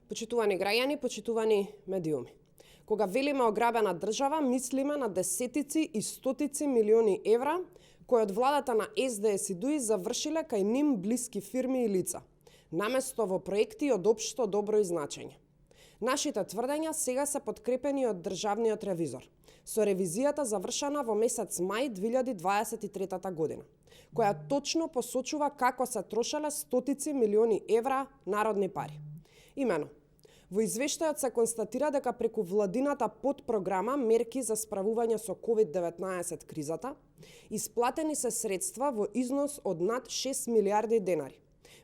Почитувани граѓани, почитувани медиуми. Кога велиме ограбена држава, мислиме на десетици и стотици милиони евра кои од владата на СДС и ДУИ завршиле кај ним блиски фирми и лица, наместо во проекти од општо добро и значење. Нашите тврдења сега се подкрепени од државниот ревизор, со ревизијата завршена во месец мај 2023 година, која точно посочува како се трошеле стотици милиони евра народни пари. Имено, во извештајот се констатира дека преку владината подпрограма мерки за справување со COVID-19 кризата, исплатени се средства во износ од над 6 милиарди денари,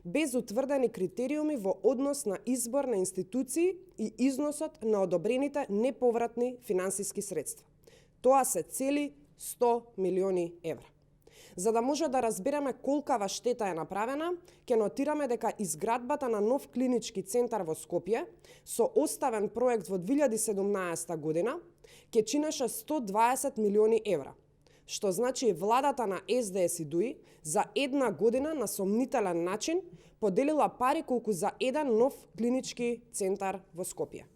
без утврдени критериуми во однос на избор на институции и износот на одобрените неповратни финансиски средства. Тоа се цели 100 милиони евра. За да може да разбереме колкава штета е направена, ќе нотираме дека изградбата на нов клинички центар во Скопје, со оставен проект во 2017 година, ќе чинеше 120 милиони евра, што значи владата на СДС и ДУИ за една година на сомнителен начин поделила пари колку за еден нов клинички центар во Скопје.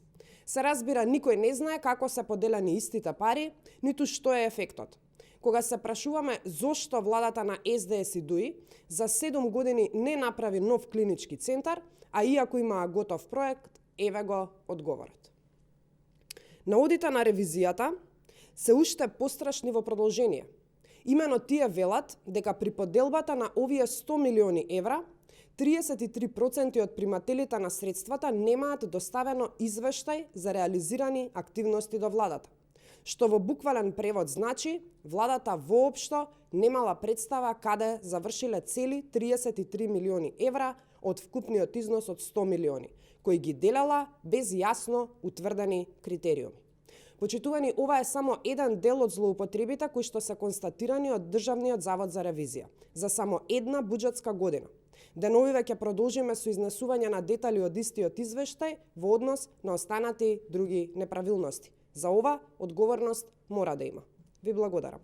Се разбира, никој не знае како се поделени истите пари, ниту што е ефектот. Кога се прашуваме зошто владата на СДС и ДУИ за 7 години не направи нов клинички центар, а иако има готов проект, еве го одговорот. Наодите на ревизијата се уште пострашни во продолжение. Имено тие велат дека при поделбата на овие 100 милиони евра, 33% од примателите на средствата немаат доставено извештај за реализирани активности до владата, што во буквален превод значи владата воопшто немала представа каде завршиле цели 33 милиони евра од вкупниот износ од 100 милиони, кои ги делела без јасно утврдени критериуми. Почитувани, ова е само еден дел од злоупотребите кои што се констатирани од Државниот завод за ревизија за само една буџетска година. Деновиве ќе продолжиме со изнесување на детали од истиот извештај во однос на останати други неправилности. За ова одговорност мора да има. Ви благодарам.